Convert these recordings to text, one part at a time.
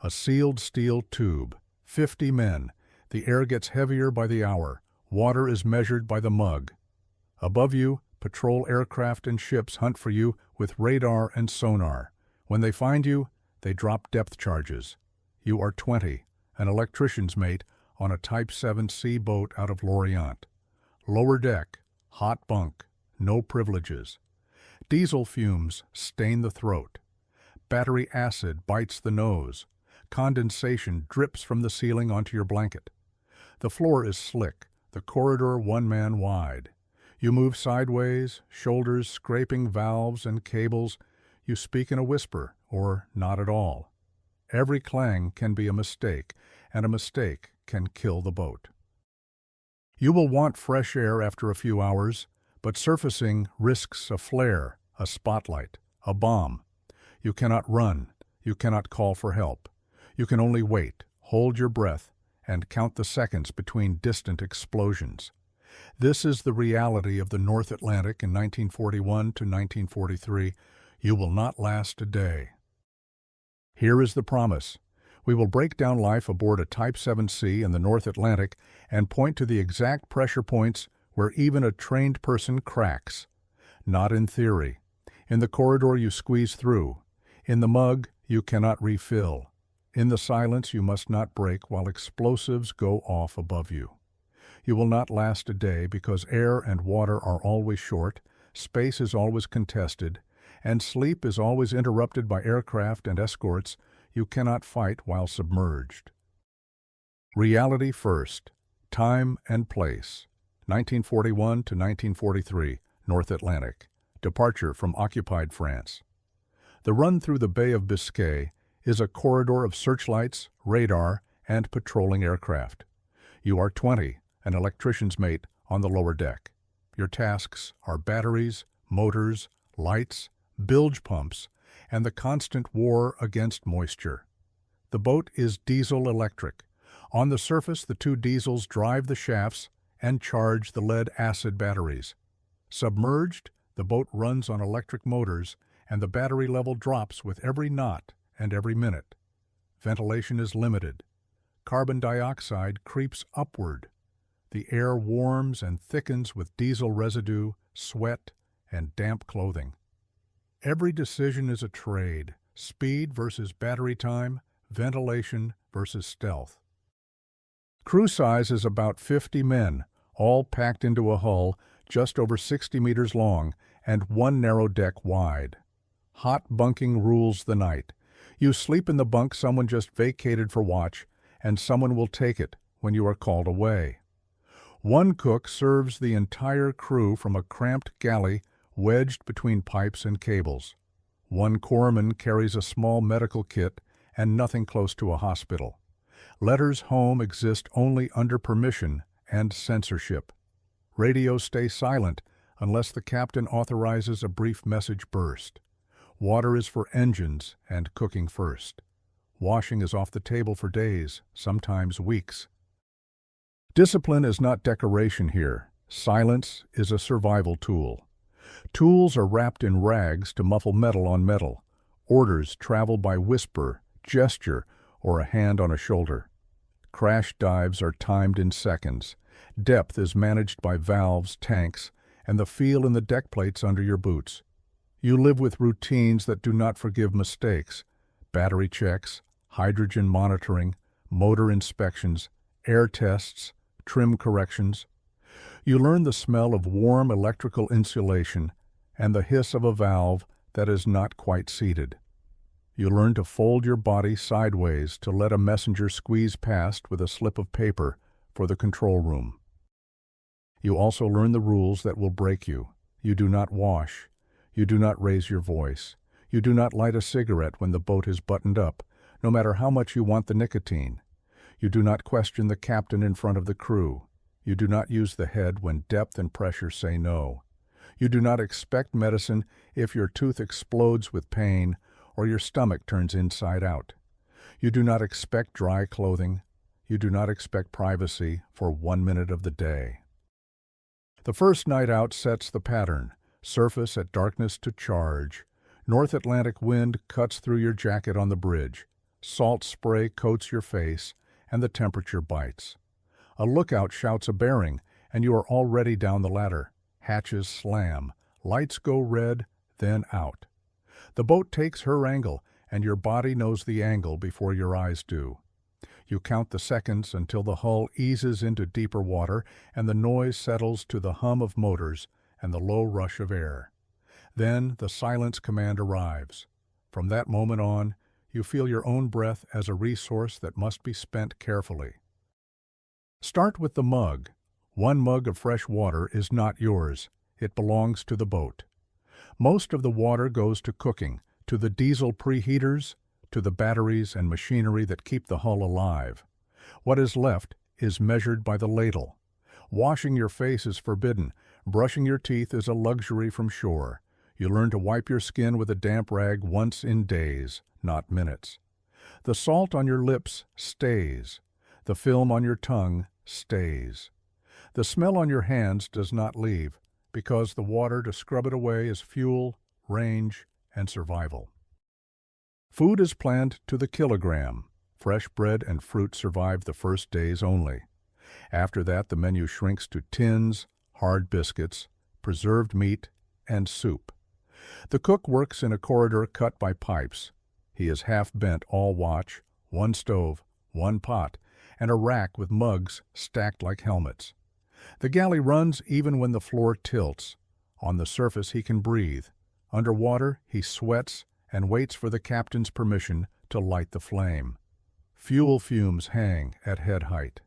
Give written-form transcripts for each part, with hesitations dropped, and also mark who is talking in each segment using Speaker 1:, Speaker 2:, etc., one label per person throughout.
Speaker 1: A sealed steel tube. 50 men. The air gets heavier by the hour. Water is measured by the mug. Above you, patrol aircraft and ships hunt for you with radar and sonar. When they find you, they drop depth charges. You are 20, an electrician's mate on a Type 7C boat out of Lorient. Lower deck, hot bunk, no privileges. Diesel fumes stain the throat. Battery acid bites the nose. Condensation drips from the ceiling onto your blanket. The floor is slick, the corridor 1 man wide. You move sideways, shoulders scraping valves and cables. You speak in a whisper, or not at all. Every clang can be a mistake, and a mistake can kill the boat. You will want fresh air after a few hours, but surfacing risks a flare, a spotlight, a bomb. You cannot run. You cannot call for help. You can only wait, hold your breath, and count the seconds between distant explosions. This is the reality of the North Atlantic in 1941 to 1943. You will not last a day. Here is the promise. We will break down life aboard a Type 7C in the North Atlantic and point to the exact pressure points where even a trained person cracks. Not in theory. In the corridor you squeeze through. In the mug you cannot refill. In the silence you must not break while explosives go off above you. You will not last a day because air and water are always short, space is always contested, and sleep is always interrupted by aircraft and escorts. You cannot fight while submerged. Reality first. Time and place. 1941 to 1943, North Atlantic. Departure from occupied France. The run through the Bay of Biscay is a corridor of searchlights, radar, and patrolling aircraft. You are 20, an electrician's mate on the lower deck. Your tasks are batteries, motors, lights, bilge pumps, and the constant war against moisture. The boat is diesel-electric. On the surface, the two diesels drive the shafts and charge the lead-acid batteries. Submerged, the boat runs on electric motors, and the battery level drops with every knot and every minute. Ventilation is limited. Carbon dioxide creeps upward. The air warms and thickens with diesel residue, sweat, and damp clothing. Every decision is a trade: speed versus battery time, ventilation versus stealth. Crew size is about 50 men, all packed into a hull just over 60 meters long and 1 narrow deck wide. Hot bunking rules the night. You sleep in the bunk someone just vacated for watch, and someone will take it when you are called away. One cook serves the entire crew from a cramped galley wedged between pipes and cables. One corpsman carries a small medical kit and nothing close to a hospital. Letters home exist only under permission and censorship. Radios stay silent unless the captain authorizes a brief message burst. Water is for engines and cooking first. Washing is off the table for days, sometimes weeks. Discipline is not decoration here. Silence is a survival tool. Tools are wrapped in rags to muffle metal on metal. Orders travel by whisper, gesture, or a hand on a shoulder. Crash dives are timed in seconds. Depth is managed by valves, tanks, and the feel in the deck plates under your boots. You live with routines that do not forgive mistakes: battery checks, hydrogen monitoring, motor inspections, air tests, trim corrections. You learn the smell of warm electrical insulation and the hiss of a valve that is not quite seated. You learn to fold your body sideways to let a messenger squeeze past with a slip of paper for the control room. You also learn the rules that will break you. You do not wash. You do not raise your voice. You do not light a cigarette when the boat is buttoned up, no matter how much you want the nicotine. You do not question the captain in front of the crew. You do not use the head when depth and pressure say no. You do not expect medicine if your tooth explodes with pain or your stomach turns inside out. You do not expect dry clothing. You do not expect privacy for 1 minute of the day. The first night out sets the pattern. Surface at darkness to charge. North Atlantic wind cuts through your jacket on the bridge. Salt spray coats your face, and the temperature bites. A lookout shouts a bearing, and you are already down the ladder. Hatches slam. Lights go red, then out. The boat takes her angle, and your body knows the angle before your eyes do. You count the seconds until the hull eases into deeper water and the noise settles to the hum of motors and the low rush of air. Then the silence command arrives. From that moment on, you feel your own breath as a resource that must be spent carefully. Start with the mug. 1 mug of fresh water is not yours. It belongs to the boat. Most of the water goes to cooking, to the diesel preheaters, to the batteries and machinery that keep the hull alive. What is left is measured by the ladle. Washing your face is forbidden. Brushing your teeth is a luxury from shore. You learn to wipe your skin with a damp rag once in days, not minutes. The salt on your lips stays. The film on your tongue stays. The smell on your hands does not leave, because the water to scrub it away is fuel, range, and survival. Food is planned to the kilogram. Fresh bread and fruit survive the first days only. After that, the menu shrinks to tins, hard biscuits, preserved meat, and soup. The cook works in a corridor cut by pipes. He is half bent all watch, 1 stove, 1 pot, and a rack with mugs stacked like helmets. The galley runs even when the floor tilts. On the surface he can breathe. Underwater he sweats and waits for the captain's permission to light the flame. Fuel fumes hang at head height.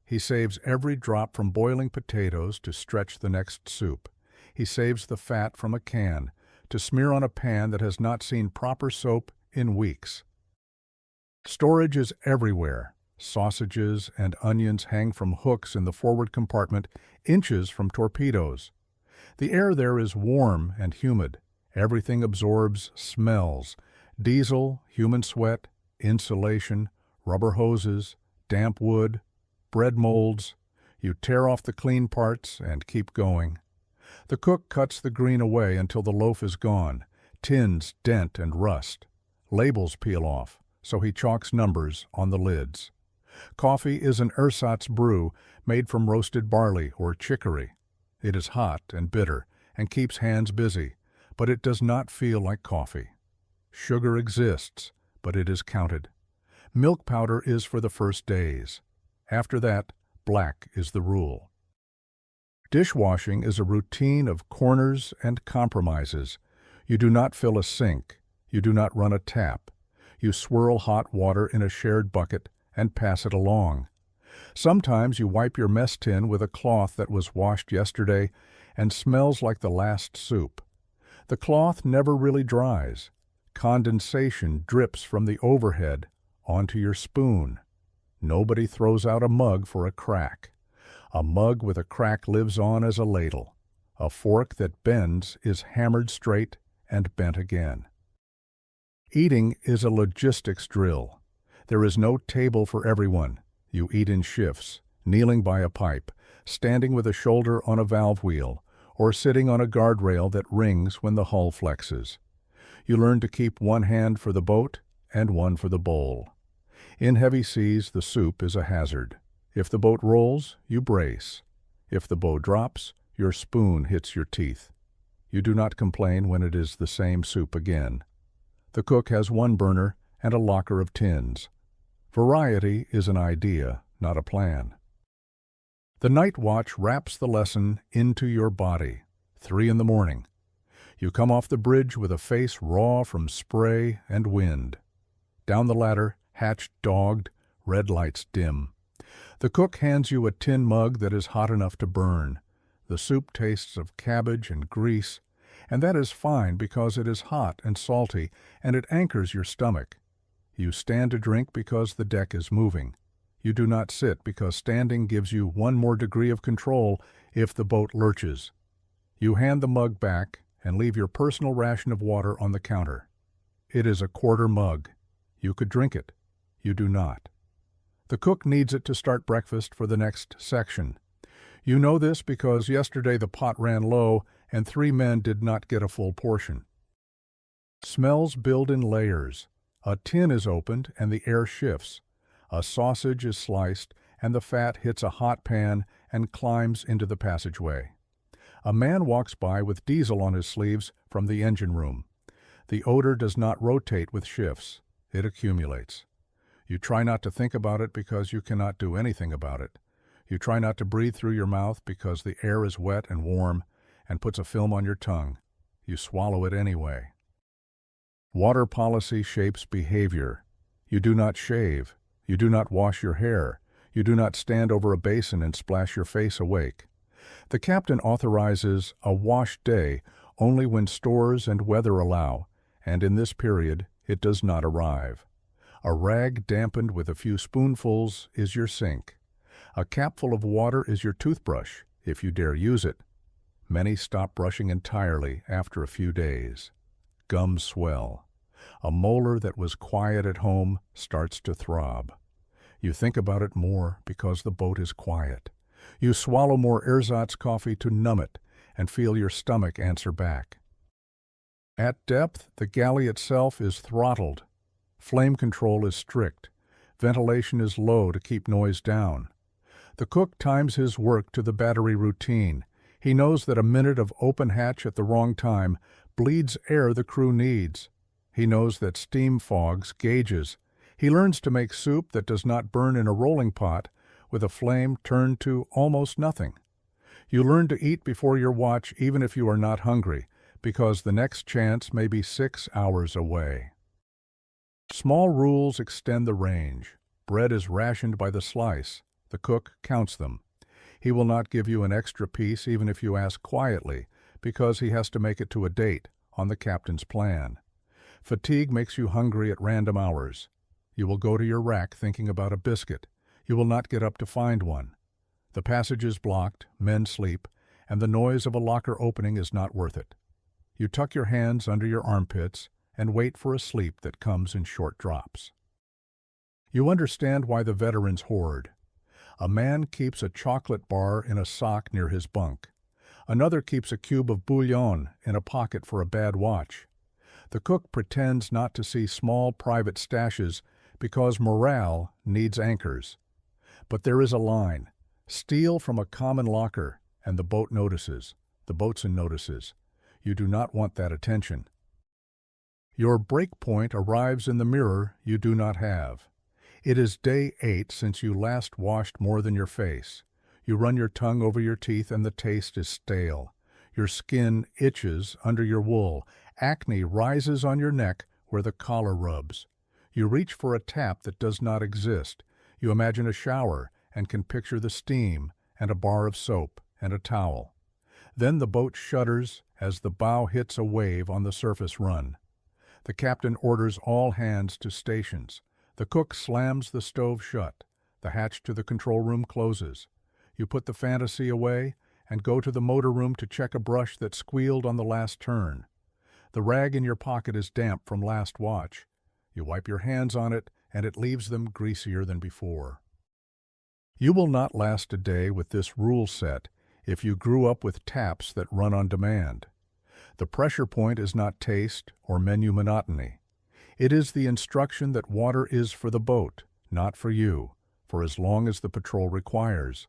Speaker 1: He saves every drop from boiling potatoes to stretch the next soup. He saves the fat from a can to smear on a pan that has not seen proper soap in weeks. Storage is everywhere. Sausages and onions hang from hooks in the forward compartment, inches from torpedoes. The air there is warm and humid. Everything absorbs smells: diesel, human sweat, insulation, rubber hoses, damp wood, bread molds. You tear off the clean parts and keep going. The cook cuts the green away until the loaf is gone. Tins dent and rust. Labels peel off, so he chalks numbers on the lids. Coffee is an ersatz brew made from roasted barley or chicory. It is hot and bitter and keeps hands busy, but it does not feel like coffee. Sugar exists, but it is counted. Milk powder is for the first days. After that, black is the rule. Dishwashing is a routine of corners and compromises. You do not fill a sink. You do not run a tap. You swirl hot water in a shared bucket and pass it along. Sometimes you wipe your mess tin with a cloth that was washed yesterday and smells like the last soup. The cloth never really dries. Condensation drips from the overhead onto your spoon. Nobody throws out a mug for a crack. A mug with a crack lives on as a ladle. A fork that bends is hammered straight and bent again. Eating is a logistics drill. There is no table for everyone. You eat in shifts, kneeling by a pipe, standing with a shoulder on a valve wheel, or sitting on a guardrail that rings when the hull flexes. You learn to keep one hand for the boat and one for the bowl. In heavy seas, the soup is a hazard. If the boat rolls, you brace. If the bow drops, your spoon hits your teeth. You do not complain when it is the same soup again. The cook has one burner and a locker of tins. Variety is an idea, not a plan. The night watch wraps the lesson into your body. 3 a.m. You come off the bridge with a face raw from spray and wind. Down the ladder, hatch dogged, red lights dim. The cook hands you a tin mug that is hot enough to burn. The soup tastes of cabbage and grease, and that is fine because it is hot and salty and it anchors your stomach. You stand to drink because the deck is moving. You do not sit because standing gives you one more degree of control if the boat lurches. You hand the mug back and leave your personal ration of water on the counter. It is a quarter mug. You could drink it. You do not. The cook needs it to start breakfast for the next section. You know this because yesterday the pot ran low and 3 men did not get a full portion. Smells build in layers. A tin is opened and the air shifts. A sausage is sliced and the fat hits a hot pan and climbs into the passageway. A man walks by with diesel on his sleeves from the engine room. The odor does not rotate with shifts. It accumulates. You try not to think about it because you cannot do anything about it. You try not to breathe through your mouth because the air is wet and warm and puts a film on your tongue. You swallow it anyway. Water policy shapes behavior. You do not shave. You do not wash your hair. You do not stand over a basin and splash your face awake. The captain authorizes a wash day only when stores and weather allow, and in this period it does not arrive. A rag dampened with a few spoonfuls is your sink. A capful of water is your toothbrush, if you dare use it. Many stop brushing entirely after a few days. Gums swell. A molar that was quiet at home starts to throb. You think about it more because the boat is quiet. You swallow more ersatz coffee to numb it and feel your stomach answer back. At depth, the galley itself is throttled. Flame control is strict. Ventilation is low to keep noise down. The cook times his work to the battery routine. He knows that a minute of open hatch at the wrong time bleeds air the crew needs. He knows that steam fogs gauges. He learns to make soup that does not burn in a rolling pot with a flame turned to almost nothing. You learn to eat before your watch even if you are not hungry, because the next chance may be 6 hours away. Small rules extend the range. Bread is rationed by the slice. The cook counts them. He will not give you an extra piece even if you ask quietly, because he has to make it to a date on the captain's plan. Fatigue makes you hungry at random hours. You will go to your rack thinking about a biscuit. You will not get up to find one. The passage is blocked, men sleep, and the noise of a locker opening is not worth it. You tuck your hands under your armpits and wait for a sleep that comes in short drops. You understand why the veterans hoard. A man keeps a chocolate bar in a sock near his bunk. Another keeps a cube of bouillon in a pocket for a bad watch. The cook pretends not to see small private stashes because morale needs anchors. But there is a line. Steal from a common locker, and the boat notices. The boatswain notices. You do not want that attention. Your break point arrives in the mirror you do not have. It is day 8 since you last washed more than your face. You run your tongue over your teeth and the taste is stale. Your skin itches under your wool. Acne rises on your neck where the collar rubs. You reach for a tap that does not exist. You imagine a shower and can picture the steam and a bar of soap and a towel. Then the boat shudders as the bow hits a wave on the surface run. The captain orders all hands to stations. The cook slams the stove shut. The hatch to the control room closes. You put the fantasy away and go to the motor room to check a brush that squealed on the last turn. The rag in your pocket is damp from last watch. You wipe your hands on it, and it leaves them greasier than before. You will not last a day with this rule set if you grew up with taps that run on demand. The pressure point is not taste or menu monotony. It is the instruction that water is for the boat, not for you, for as long as the patrol requires.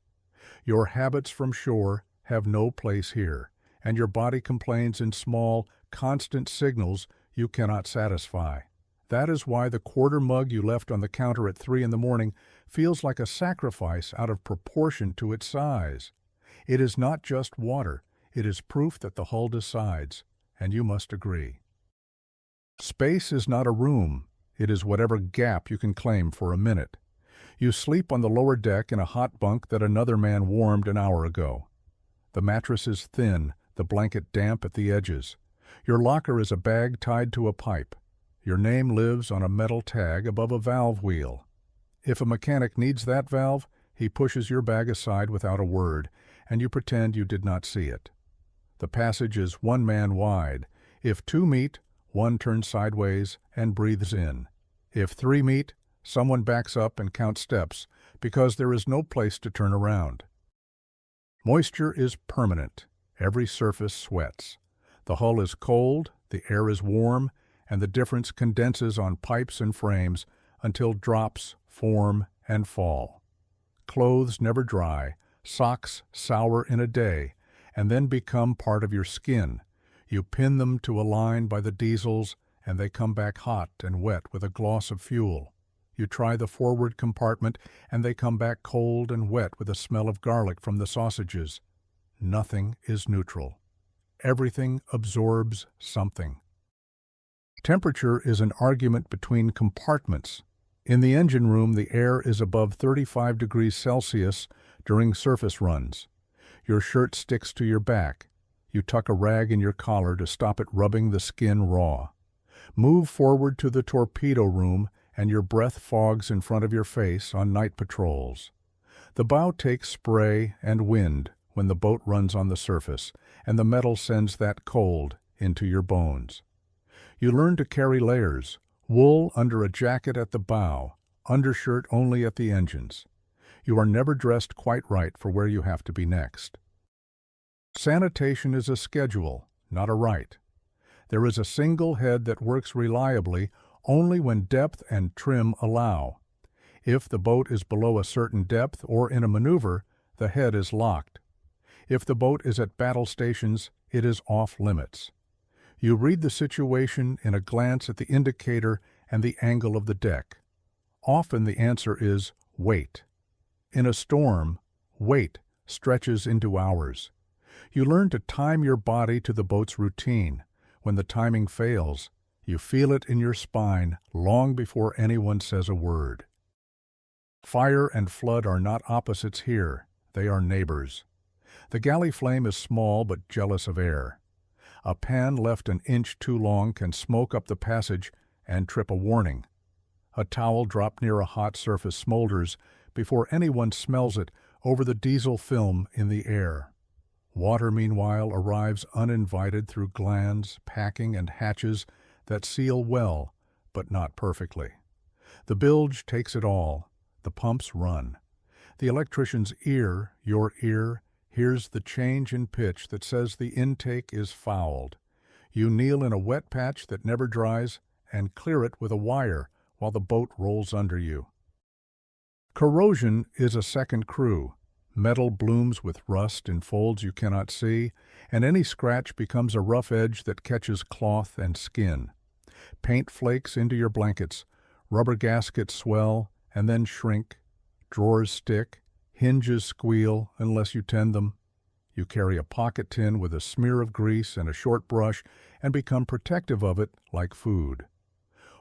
Speaker 1: Your habits from shore have no place here, and your body complains in small, constant signals you cannot satisfy. That is why the quarter mug you left on the counter at 3 in the morning feels like a sacrifice out of proportion to its size. It is not just water, it is proof that the hull decides, and you must agree. Space is not a room, it is whatever gap you can claim for a minute. You sleep on the lower deck in a hot bunk that another man warmed an hour ago. The mattress is thin, the blanket damp at the edges. Your locker is a bag tied to a pipe. Your name lives on a metal tag above a valve wheel. If a mechanic needs that valve, he pushes your bag aside without a word, and you pretend you did not see it. The passage is 1 man wide. If 2 meet, 1 turns sideways and breathes in. If 3 meet, someone backs up and counts steps, because there is no place to turn around. Moisture is permanent. Every surface sweats. The hull is cold, the air is warm, and the difference condenses on pipes and frames until drops form and fall. Clothes never dry, socks sour in a day, and then become part of your skin. You pin them to a line by the diesels, and they come back hot and wet with a gloss of fuel. You try the forward compartment, and they come back cold and wet with a smell of garlic from the sausages. Nothing is neutral. Everything absorbs something. Temperature is an argument between compartments. In the engine room, the air is above 35 degrees Celsius during surface runs. Your shirt sticks to your back. You tuck a rag in your collar to stop it rubbing the skin raw. Move forward to the torpedo room, and your breath fogs in front of your face on night patrols. The bow takes spray and wind when the boat runs on the surface, and the metal sends that cold into your bones. You learn to carry layers, wool under a jacket at the bow, undershirt only at the engines. You are never dressed quite right for where you have to be next. Sanitation is a schedule, not a right. There is a single head that works reliably only when depth and trim allow. If the boat is below a certain depth or in a maneuver, the head is locked. If the boat is at battle stations, it is off limits. You read the situation in a glance at the indicator and the angle of the deck. Often the answer is wait. In a storm, wait stretches into hours. You learn to time your body to the boat's routine. When the timing fails, you feel it in your spine long before anyone says a word. Fire and flood are not opposites here, they are neighbors. The galley flame is small but jealous of air. A pan left an inch too long can smoke up the passage and trip a warning. A towel dropped near a hot surface smolders before anyone smells it over the diesel film in the air. Water, meanwhile, arrives uninvited through glands, packing, and hatches that seal well, but not perfectly. The bilge takes it all. The pumps run. The electrician's ear, your ear, hears the change in pitch that says the intake is fouled. You kneel in a wet patch that never dries and clear it with a wire while the boat rolls under you. Corrosion is a second crew. Metal blooms with rust in folds you cannot see, and any scratch becomes a rough edge that catches cloth and skin. Paint flakes into your blankets, rubber gaskets swell and then shrink, drawers stick, hinges squeal unless you tend them. You carry a pocket tin with a smear of grease and a short brush and become protective of it like food.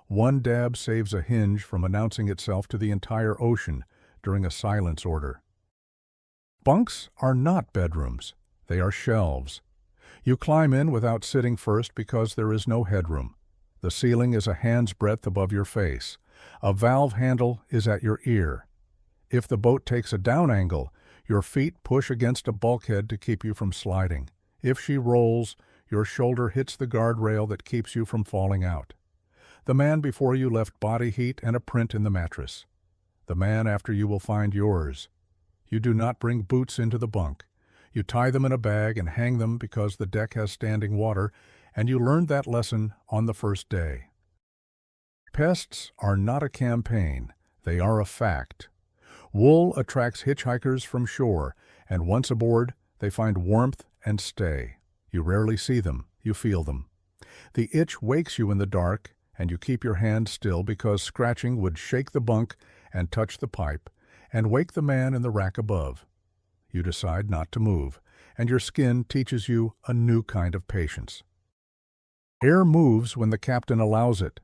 Speaker 1: One dab saves a hinge from announcing itself to the entire ocean during a silence order. Bunks are not bedrooms. They are shelves. You climb in without sitting first because there is no headroom. The ceiling is a hand's breadth above your face. A valve handle is at your ear. If the boat takes a down angle, your feet push against a bulkhead to keep you from sliding. If she rolls, your shoulder hits the guardrail that keeps you from falling out. The man before you left body heat and a print in the mattress. The man after you will find yours. You do not bring boots into the bunk. You tie them in a bag and hang them because the deck has standing water, and you learned that lesson on the first day. Pests are not a campaign. They are a fact. Wool attracts hitchhikers from shore, and once aboard, they find warmth and stay. You rarely see them. You feel them. The itch wakes you in the dark, and you keep your hand still because scratching would shake the bunk and touch the pipe, and wake the man in the rack above. You decide not to move, and your skin teaches you a new kind of patience. Air moves when the captain allows it.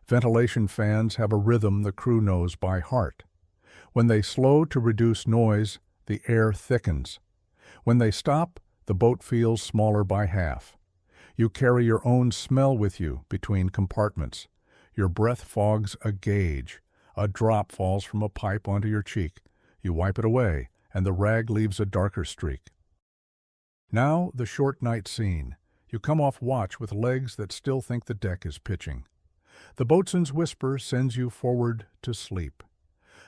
Speaker 1: Ventilation fans have a rhythm the crew knows by heart. When they slow to reduce noise, the air thickens. When they stop, the boat feels smaller by half. You carry your own smell with you between compartments. Your breath fogs a gauge. A drop falls from a pipe onto your cheek. You wipe it away, and the rag leaves a darker streak. Now the short night scene. You come off watch with legs that still think the deck is pitching. The boatswain's whisper sends you forward to sleep.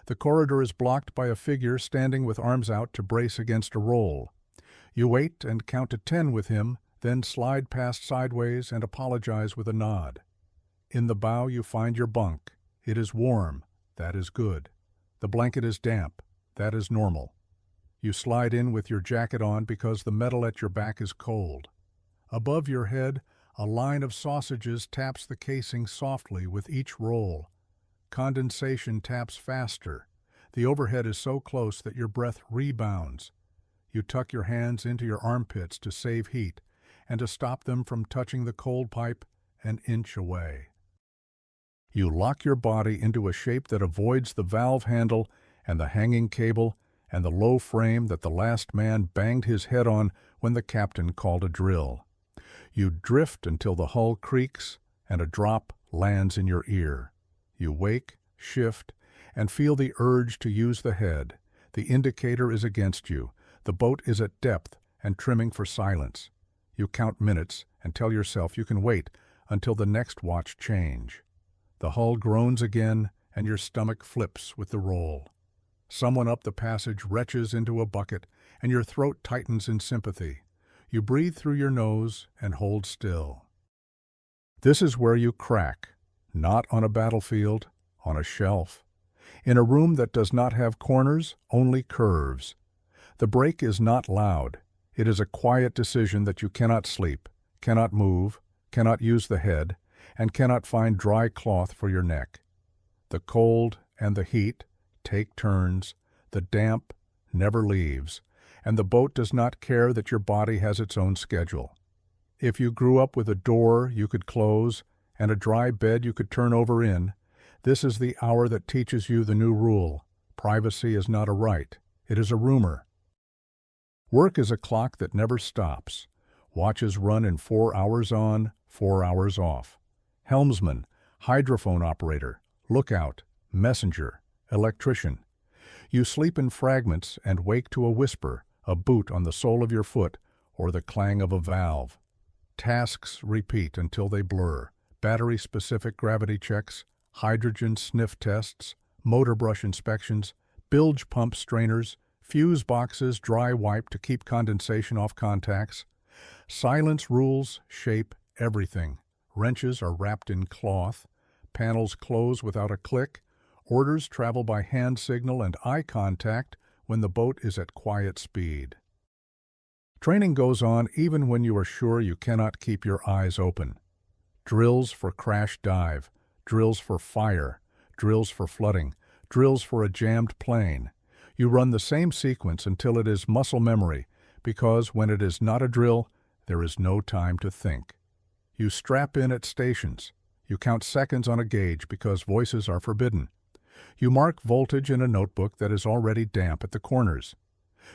Speaker 1: The corridor is blocked by a figure standing with arms out to brace against a roll. You wait and count to 10 with him, then slide past sideways and apologize with a nod. In the bow you find your bunk. It is warm. That is good. The blanket is damp. That is normal. You slide in with your jacket on because the metal at your back is cold. Above your head, a line of sausages taps the casing softly with each roll. Condensation taps faster. The overhead is so close that your breath rebounds. You tuck your hands into your armpits to save heat and to stop them from touching the cold pipe an inch away. You lock your body into a shape that avoids the valve handle and the hanging cable and the low frame that the last man banged his head on when the captain called a drill. You drift until the hull creaks and a drop lands in your ear. You wake, shift, and feel the urge to use the head. The indicator is against you. The boat is at depth and trimming for silence. You count minutes and tell yourself you can wait until the next watch change. The hull groans again and your stomach flips with the roll. Someone up the passage retches into a bucket and your throat tightens in sympathy. You breathe through your nose and hold still. This is where you crack, not on a battlefield, on a shelf. In a room that does not have corners, only curves. The break is not loud. It is a quiet decision that you cannot sleep, cannot move, cannot use the head, and cannot find dry cloth for your neck. The cold and the heat take turns. The damp never leaves. And the boat does not care that your body has its own schedule. If you grew up with a door you could close and a dry bed you could turn over in, this is the hour that teaches you the new rule. Privacy is not a right. It is a rumor. Work is a clock that never stops. Watches run in 4 hours on, 4 hours off. Helmsman, hydrophone operator, lookout, messenger, electrician. You sleep in fragments and wake to a whisper, a boot on the sole of your foot, or the clang of a valve. Tasks repeat until they blur. Battery-specific gravity checks, hydrogen sniff tests, motor brush inspections, bilge pump strainers, fuse boxes dry wipe to keep condensation off contacts. Silence rules shape everything. Wrenches are wrapped in cloth. Panels close without a click. Orders travel by hand signal and eye contact when the boat is at quiet speed. Training goes on even when you are sure you cannot keep your eyes open. Drills for crash dive, drills for fire, drills for flooding, drills for a jammed plane. You run the same sequence until it is muscle memory, because when it is not a drill, there is no time to think. You strap in at stations. You count seconds on a gauge because voices are forbidden. You mark voltage in a notebook that is already damp at the corners.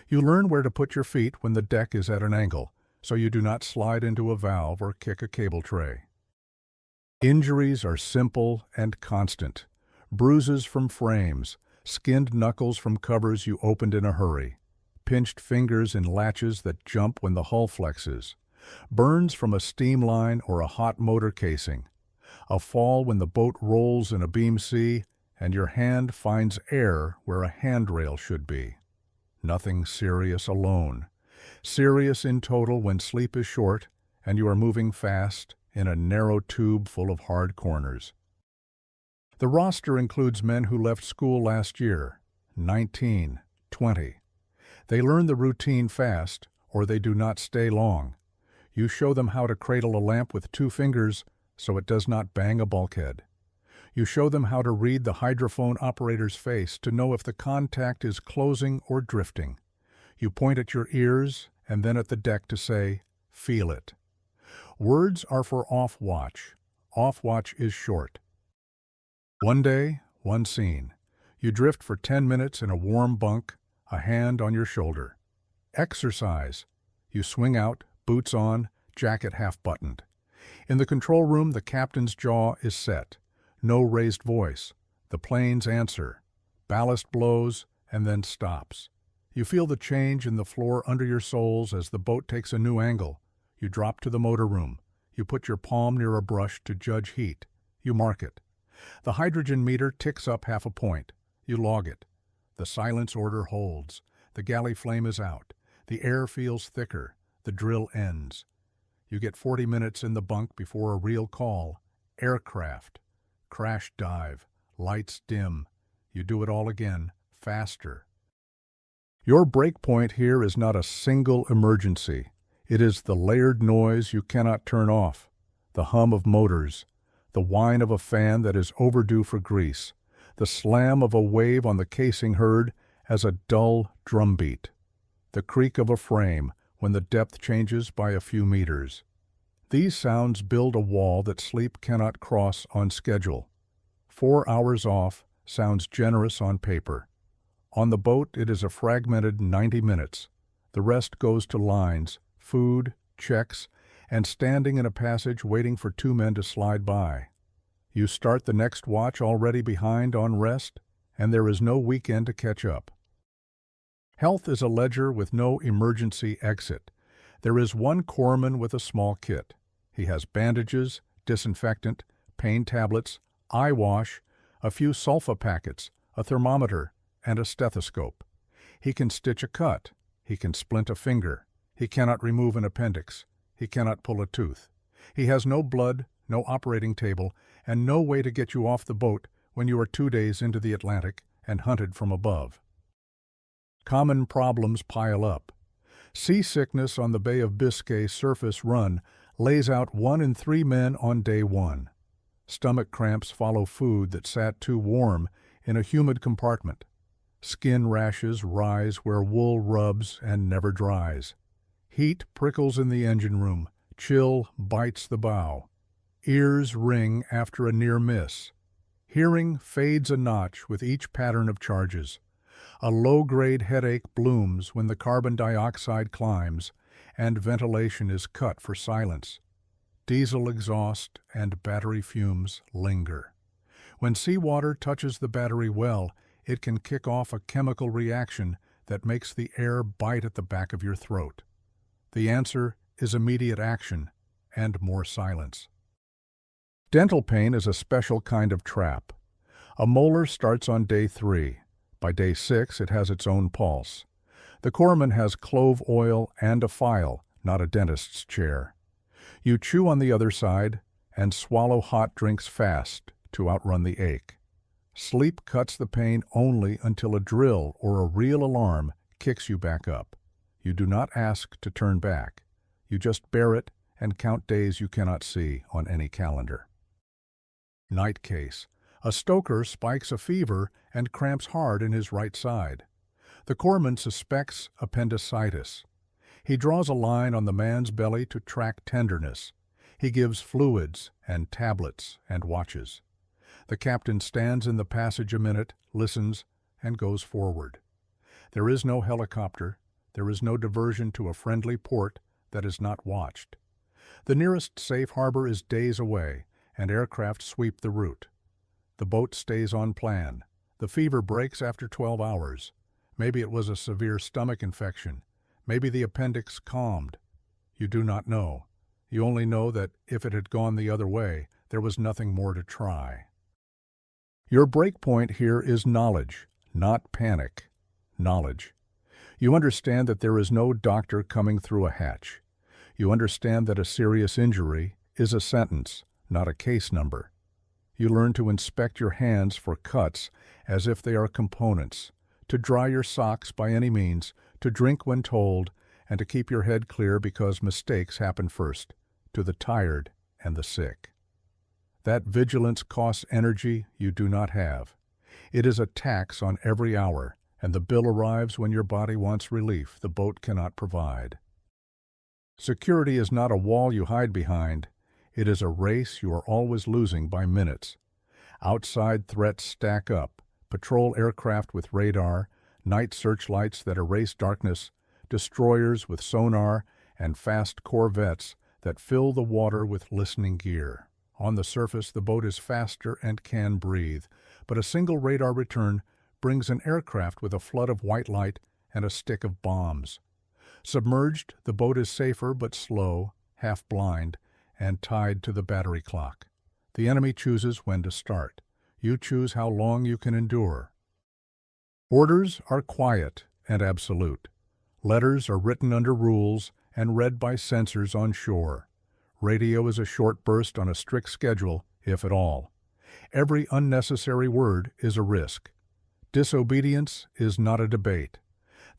Speaker 1: You learn where to put your feet when the deck is at an angle, so you do not slide into a valve or kick a cable tray. Injuries are simple and constant. Bruises from frames, skinned knuckles from covers you opened in a hurry, pinched fingers in latches that jump when the hull flexes, burns from a steam line or a hot motor casing, a fall when the boat rolls in a beam sea, and your hand finds air where a handrail should be. Nothing serious alone. Serious in total when sleep is short and you are moving fast in a narrow tube full of hard corners. The roster includes men who left school last year, 19, 20. They learn the routine fast or they do not stay long. You show them how to cradle a lamp with 2 fingers so it does not bang a bulkhead. You show them how to read the hydrophone operator's face to know if the contact is closing or drifting. You point at your ears and then at the deck to say, "Feel it." Words are for off watch. Off watch is short. One day, one scene. You drift for 10 minutes in a warm bunk, a hand on your shoulder. Exercise. You swing out, boots on, jacket half buttoned. In the control room, the captain's jaw is set. No raised voice. The planes answer. Ballast blows and then stops. You feel the change in the floor under your soles as the boat takes a new angle. You drop to the motor room. You put your palm near a brush to judge heat. You mark it. The hydrogen meter ticks up half a point. You log it. The silence order holds. The galley flame is out. The air feels thicker. The drill ends. You get 40 minutes in the bunk before a real call. aircraft, crash dive, lights dim. You do it all again, faster. Your breakpoint here is not a single emergency. It is the layered noise you cannot turn off, the hum of motors, the whine of a fan that is overdue for grease, the slam of a wave on the casing heard as a dull drumbeat, the creak of a frame when the depth changes by a few meters. These sounds build a wall that sleep cannot cross on schedule. 4 hours off sounds generous on paper. On the boat, it is a fragmented 90 minutes. The rest goes to lines, food, checks, and standing in a passage waiting for 2 men to slide by. You start the next watch already behind on rest, and there is no weekend to catch up. Health is a ledger with no emergency exit. There is one corpsman with a small kit. He has bandages, disinfectant, pain tablets, eye wash, a few sulfa packets, a thermometer, and a stethoscope. He can stitch a cut. He can splint a finger. He cannot remove an appendix. He cannot pull a tooth. He has no blood, no operating table, and no way to get you off the boat when you are 2 days into the Atlantic and hunted from above. Common problems pile up. Seasickness on the Bay of Biscay surface run lays out 1 in 3 men on day 1. Stomach cramps follow food that sat too warm in a humid compartment. Skin rashes rise where wool rubs and never dries. Heat prickles in the engine room. Chill bites the bow. Ears ring after a near miss. Hearing fades a notch with each pattern of charges. A low-grade headache blooms when the carbon dioxide climbs, and ventilation is cut for silence. Diesel exhaust and battery fumes linger. When seawater touches the battery well, it can kick off a chemical reaction that makes the air bite at the back of your throat. The answer is immediate action and more silence. Dental pain is a special kind of trap. A molar starts on day 3. By day 6, it has its own pulse. The corpsman has clove oil and a file, not a dentist's chair. You chew on the other side and swallow hot drinks fast to outrun the ache. Sleep cuts the pain only until a drill or a real alarm kicks you back up. You do not ask to turn back. You just bear it and count days you cannot see on any calendar. Night case. A stoker spikes a fever and cramps hard in his right side. The corpsman suspects appendicitis. He draws a line on the man's belly to track tenderness. He gives fluids and tablets and watches. The captain stands in the passage a minute, listens, and goes forward. There is no helicopter. There is no diversion to a friendly port that is not watched. The nearest safe harbor is days away, and aircraft sweep the route. The boat stays on plan. The fever breaks after 12 hours. Maybe it was a severe stomach infection. Maybe the appendix calmed. You do not know. You only know that if it had gone the other way, there was nothing more to try. Your breakpoint here is knowledge, not panic. Knowledge. You understand that there is no doctor coming through a hatch. You understand that a serious injury is a sentence, not a case number. You learn to inspect your hands for cuts as if they are components, to dry your socks by any means, to drink when told, and to keep your head clear because mistakes happen first, to the tired and the sick. That vigilance costs energy you do not have. It is a tax on every hour, and the bill arrives when your body wants relief the boat cannot provide. Security is not a wall you hide behind. It is a race you are always losing by minutes. Outside threats stack up: patrol aircraft with radar, night searchlights that erase darkness, destroyers with sonar, and fast corvettes that fill the water with listening gear. On the surface, the boat is faster and can breathe, but a single radar return brings an aircraft with a flood of white light and a stick of bombs. Submerged, the boat is safer but slow, half blind, and tied to the battery clock. The enemy chooses when to start. You choose how long you can endure. Orders are quiet and absolute. Letters are written under rules and read by sensors on shore. Radio is a short burst on a strict schedule if at all. Every unnecessary word is a risk. Disobedience is not a debate.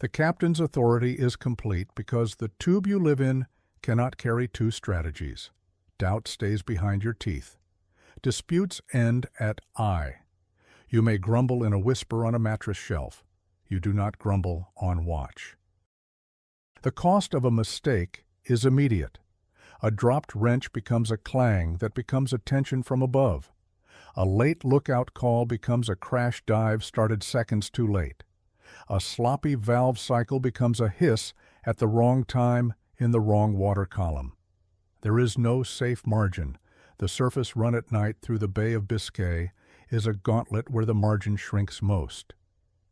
Speaker 1: The captain's authority is complete because the tube you live in cannot carry two strategies. Doubt stays behind your teeth. Disputes end at I. You may grumble in a whisper on a mattress shelf. You do not grumble on watch. The cost of a mistake is immediate. A dropped wrench becomes a clang that becomes attention from above. A late lookout call becomes a crash dive started seconds too late. A sloppy valve cycle becomes a hiss at the wrong time in the wrong water column. There is no safe margin. The surface run at night through the Bay of Biscay is a gauntlet where the margin shrinks most.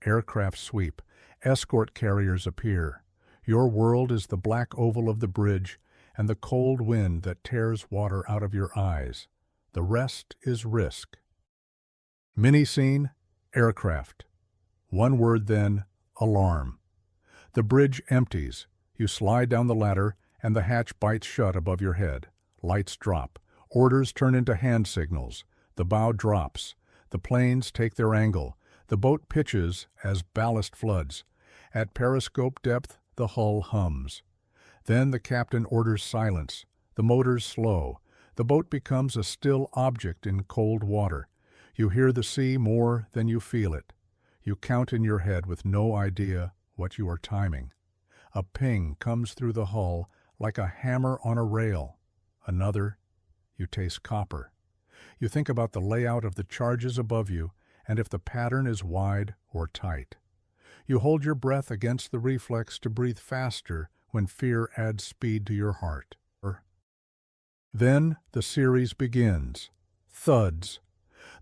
Speaker 1: Aircraft sweep. Escort carriers appear. Your world is the black oval of the bridge and the cold wind that tears water out of your eyes. The rest is risk. Mini-scene, aircraft. One word then, alarm. The bridge empties. You slide down the ladder and the hatch bites shut above your head. Lights drop. Orders turn into hand signals. The bow drops. The planes take their angle. The boat pitches as ballast floods. At periscope depth, the hull hums. Then the captain orders silence. The motors slow. The boat becomes a still object in cold water. You hear the sea more than you feel it. You count in your head with no idea what you are timing. A ping comes through the hull like a hammer on a rail. Another, you taste copper. You think about the layout of the charges above you and if the pattern is wide or tight. You hold your breath against the reflex to breathe faster when fear adds speed to your heart. Then the series begins. Thuds.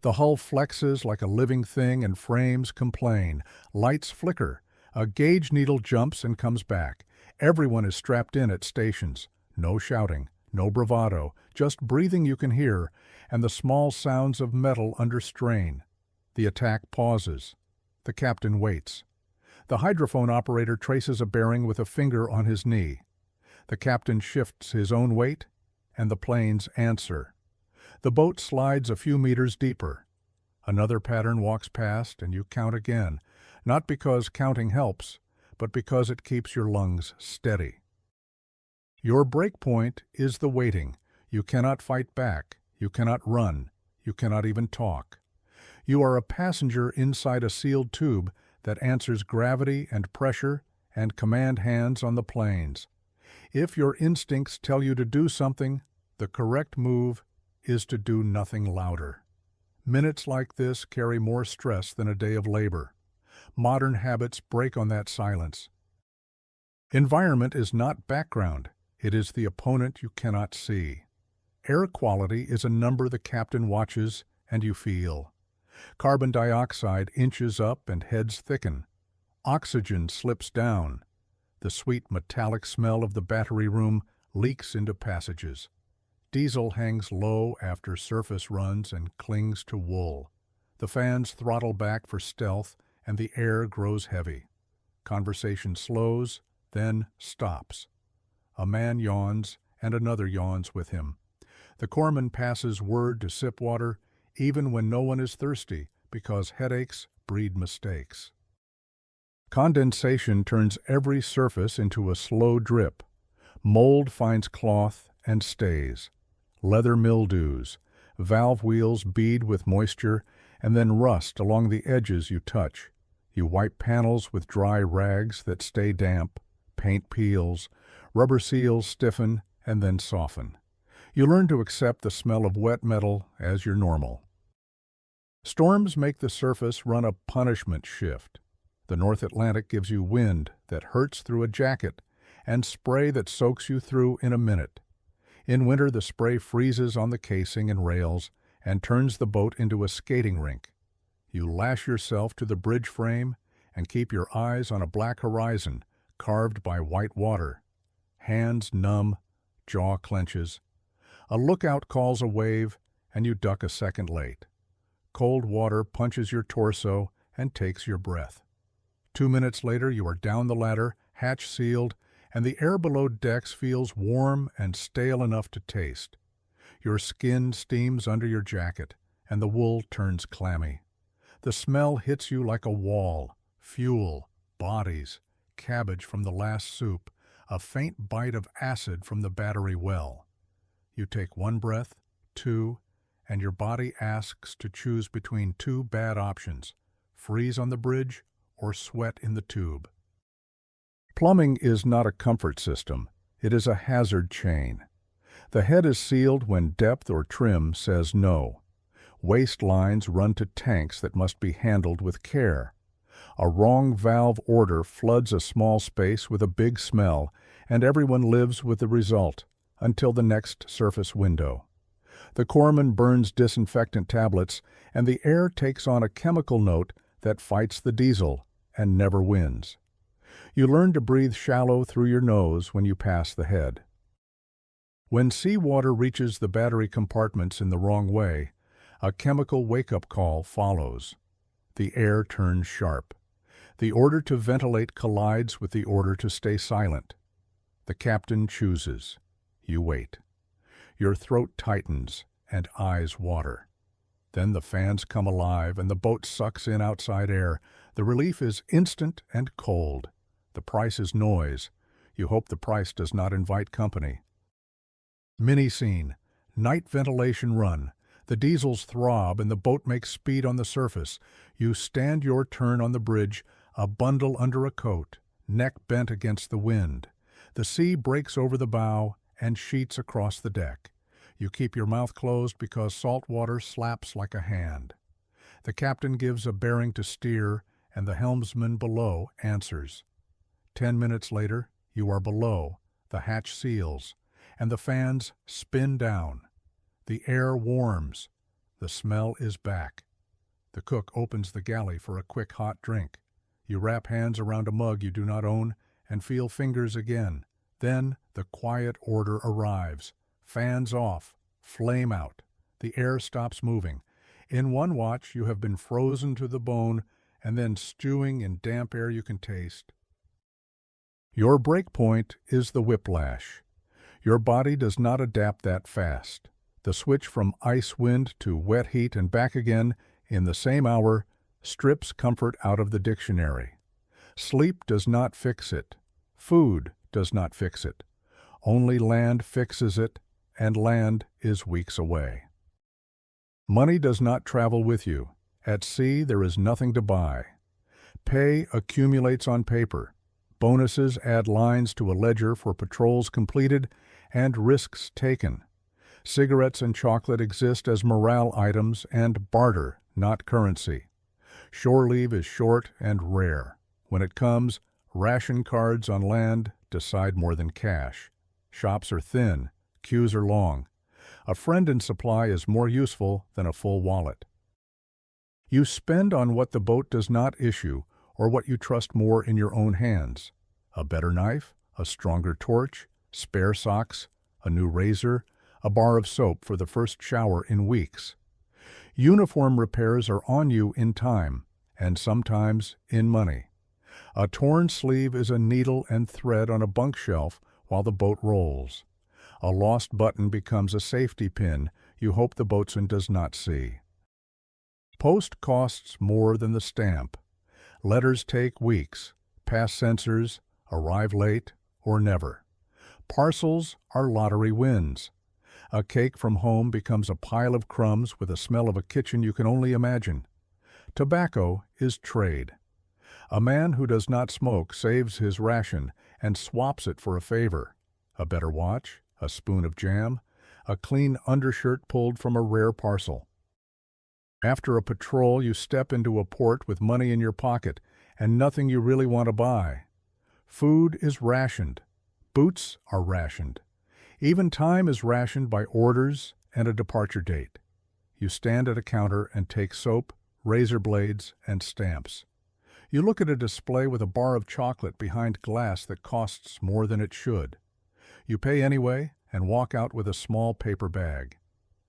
Speaker 1: The hull flexes like a living thing and frames complain. Lights flicker. A gauge needle jumps and comes back. Everyone is strapped in at stations. No shouting, no bravado, just breathing you can hear, and the small sounds of metal under strain. The attack pauses. The captain waits. The hydrophone operator traces a bearing with a finger on his knee. The captain shifts his own weight, and the planes answer. The boat slides a few meters deeper. Another pattern walks past, and you count again, not because counting helps, but because it keeps your lungs steady. Your break point is the waiting. You cannot fight back. You cannot run. You cannot even talk. You are a passenger inside a sealed tube that answers gravity and pressure and command hands on the planes. If your instincts tell you to do something, the correct move is to do nothing louder. Minutes like this carry more stress than a day of labor. Modern habits break on that silence. Environment is not background. It is the opponent you cannot see. Air quality is a number the captain watches and you feel. Carbon dioxide inches up and heads thicken. Oxygen slips down. The sweet metallic smell of the battery room leaks into passages. Diesel hangs low after surface runs and clings to wool. The fans throttle back for stealth and the air grows heavy. Conversation slows, then stops. A man yawns and another yawns with him. The corpsman passes word to sip water even when no one is thirsty because headaches breed mistakes. Condensation turns every surface into a slow drip. Mold finds cloth and stays. Leather mildews. Valve wheels bead with moisture and then rust along the edges you touch. You wipe panels with dry rags that stay damp. Paint peels. Rubber seals stiffen and then soften. You learn to accept the smell of wet metal as your normal. Storms make the surface run a punishment shift. The North Atlantic gives you wind that hurts through a jacket and spray that soaks you through in a minute. In winter, the spray freezes on the casing and rails and turns the boat into a skating rink. You lash yourself to the bridge frame and keep your eyes on a black horizon carved by white water. Hands numb, jaw clenches. A lookout calls a wave and you duck a second late. Cold water punches your torso and takes your breath. 2 minutes later, you are down the ladder, hatch sealed, and the air below decks feels warm and stale enough to taste. Your skin steams under your jacket, and the wool turns clammy. The smell hits you like a wall: fuel, bodies, cabbage from the last soup, a faint bite of acid from the battery well. You take one breath, two, and your body asks to choose between two bad options: freeze on the bridge or sweat in the tube. Plumbing is not a comfort system, it is a hazard chain. The head is sealed when depth or trim says no. Waste lines run to tanks that must be handled with care. A wrong valve order floods a small space with a big smell, and everyone lives with the result until the next surface window. The corpsman burns disinfectant tablets, and the air takes on a chemical note that fights the diesel and never wins. You learn to breathe shallow through your nose when you pass the head. When seawater reaches the battery compartments in the wrong way, a chemical wake-up call follows. The air turns sharp. The order to ventilate collides with the order to stay silent. The captain chooses. You wait. Your throat tightens and eyes water. Then the fans come alive and the boat sucks in outside air. The relief is instant and cold. The price is noise. You hope the price does not invite company. Mini-scene. Night ventilation run. The diesels throb and the boat makes speed on the surface. You stand your turn on the bridge, a bundle under a coat, neck bent against the wind. The sea breaks over the bow and sheets across the deck. You keep your mouth closed because salt water slaps like a hand. The captain gives a bearing to steer, and the helmsman below answers. 10 minutes later, you are below, the hatch seals, and the fans spin down. The air warms. The smell is back. The cook opens the galley for a quick hot drink. You wrap hands around a mug you do not own and feel fingers again. Then the quiet order arrives. Fans off. Flame out. The air stops moving. In one watch you have been frozen to the bone and then stewing in damp air you can taste. Your break point is the whiplash. Your body does not adapt that fast. The switch from ice wind to wet heat and back again in the same hour strips comfort out of the dictionary. Sleep does not fix it. Food does not fix it. Only land fixes it, and land is weeks away. Money does not travel with you. At sea there is nothing to buy. Pay accumulates on paper. Bonuses add lines to a ledger for patrols completed and risks taken. Cigarettes and chocolate exist as morale items and barter, not currency. Shore leave is short and rare. When it comes, ration cards on land decide more than cash. Shops are thin, queues are long. A friend in supply is more useful than a full wallet. You spend on what the boat does not issue or what you trust more in your own hands. A better knife, a stronger torch, spare socks, a new razor, a bar of soap for the first shower in weeks. Uniform repairs are on you in time, and sometimes in money. A torn sleeve is a needle and thread on a bunk shelf while the boat rolls. A lost button becomes a safety pin you hope the boatswain does not see. Post costs more than the stamp. Letters take weeks, pass censors, arrive late, or never. Parcels are lottery wins. A cake from home becomes a pile of crumbs with a smell of a kitchen you can only imagine. Tobacco is trade. A man who does not smoke saves his ration and swaps it for a favor. A better watch, a spoon of jam, a clean undershirt pulled from a rare parcel. After a patrol, you step into a port with money in your pocket and nothing you really want to buy. Food is rationed. Boots are rationed. Even time is rationed by orders and a departure date. You stand at a counter and take soap, razor blades, and stamps. You look at a display with a bar of chocolate behind glass that costs more than it should. You pay anyway and walk out with a small paper bag.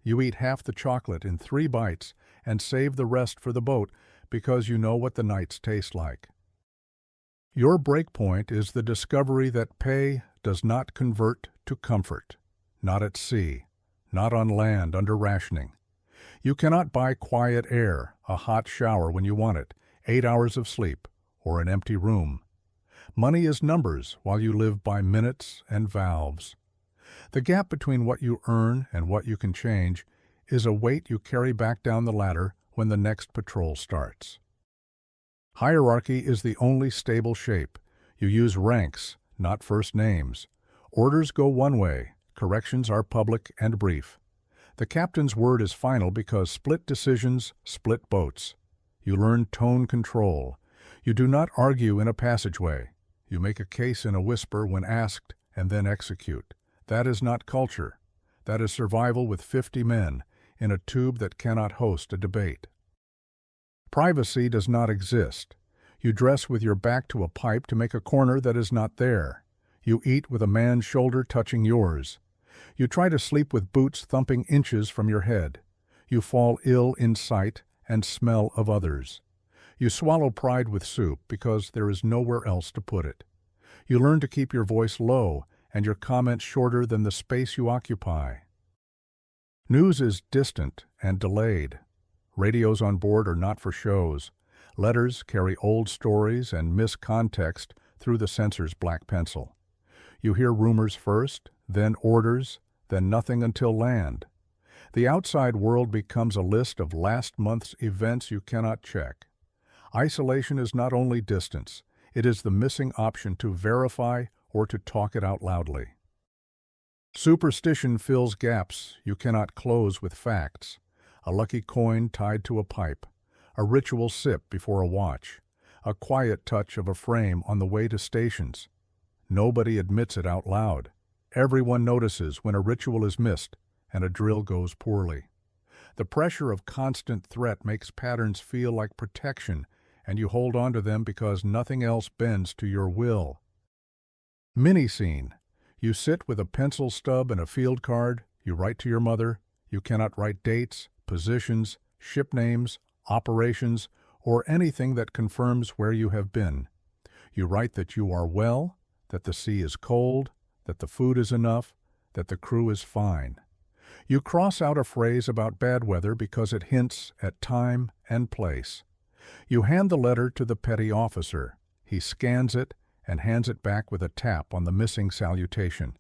Speaker 1: You eat half the chocolate in 3 bites and save the rest for the boat because you know what the nights taste like. Your break point is the discovery that pay does not convert to comfort. Not at sea, not on land under rationing. You cannot buy quiet air, a hot shower when you want it, 8 hours of sleep, or an empty room. Money is numbers while you live by minutes and valves. The gap between what you earn and what you can change is a weight you carry back down the ladder when the next patrol starts. Hierarchy is the only stable shape. You use ranks, not first names. Orders go one way, corrections are public and brief. The captain's word is final because split decisions split boats. You learn tone control. You do not argue in a passageway. You make a case in a whisper when asked and then execute. That is not culture. That is survival with 50 men in a tube that cannot host a debate. Privacy does not exist. You dress with your back to a pipe to make a corner that is not there. You eat with a man's shoulder touching yours. You try to sleep with boots thumping inches from your head. You fall ill in sight and smell of others. You swallow pride with soup because there is nowhere else to put it. You learn to keep your voice low and your comments shorter than the space you occupy. News is distant and delayed. Radios on board are not for shows. Letters carry old stories and miss context through the censor's black pencil. You hear rumors first, then orders, then nothing until land. The outside world becomes a list of last month's events you cannot check. Isolation is not only distance, it is the missing option to verify or to talk it out loudly. Superstition fills gaps you cannot close with facts. A lucky coin tied to a pipe, a ritual sip before a watch, a quiet touch of a frame on the way to stations. Nobody admits it out loud. Everyone notices when a ritual is missed and a drill goes poorly. The pressure of constant threat makes patterns feel like protection, and you hold on to them because nothing else bends to your will. Mini-scene. You sit with a pencil stub and a field card. You write to your mother. You cannot write dates, positions, ship names, operations, or anything that confirms where you have been. You write that you are well, that the sea is cold, that the food is enough, that the crew is fine. You cross out a phrase about bad weather because it hints at time and place. You hand the letter to the petty officer. He scans it and hands it back with a tap on the missing salutation.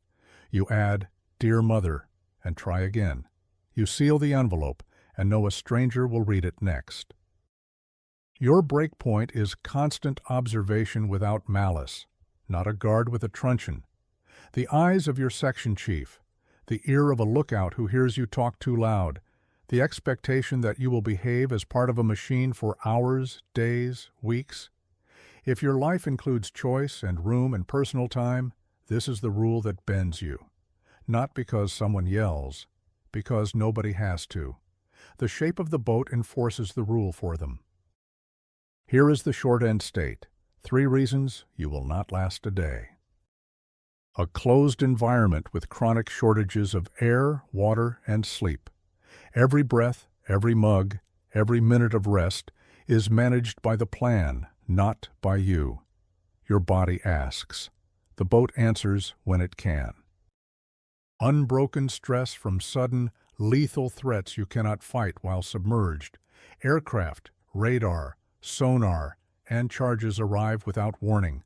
Speaker 1: You add, "Dear Mother," and try again. You seal the envelope and know a stranger will read it next. Your breakpoint is constant observation without malice, not a guard with a truncheon. The eyes of your section chief, the ear of a lookout who hears you talk too loud, the expectation that you will behave as part of a machine for hours, days, weeks. If your life includes choice and room and personal time, this is the rule that bends you. Not because someone yells, because nobody has to. The shape of the boat enforces the rule for them. Here is the short end state. 3 reasons you will not last a day. A closed environment with chronic shortages of air, water, and sleep. Every breath, every mug, every minute of rest is managed by the plan, not by you. Your body asks. The boat answers when it can. Unbroken stress from sudden, lethal threats you cannot fight while submerged. Aircraft, radar, sonar, and charges arrive without warning.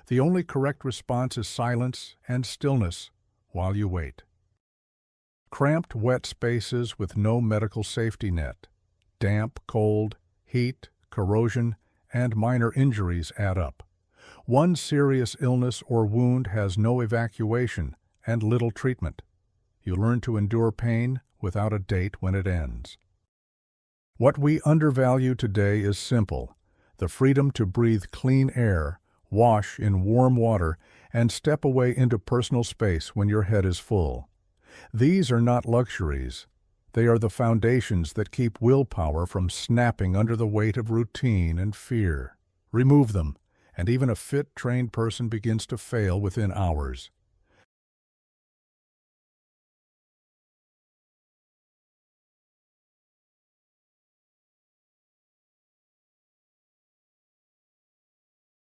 Speaker 1: The only correct response is silence and stillness while you wait. Cramped, wet spaces with no medical safety net. Damp, cold, heat, corrosion, and minor injuries add up. One serious illness or wound has no evacuation and little treatment. You learn to endure pain without a date when it ends. What we undervalue today is simple: the freedom to breathe clean air, wash in warm water, and step away into personal space when your head is full. These are not luxuries. They are the foundations that keep willpower from snapping under the weight of routine and fear. Remove them, and even a fit, trained person begins to fail within hours.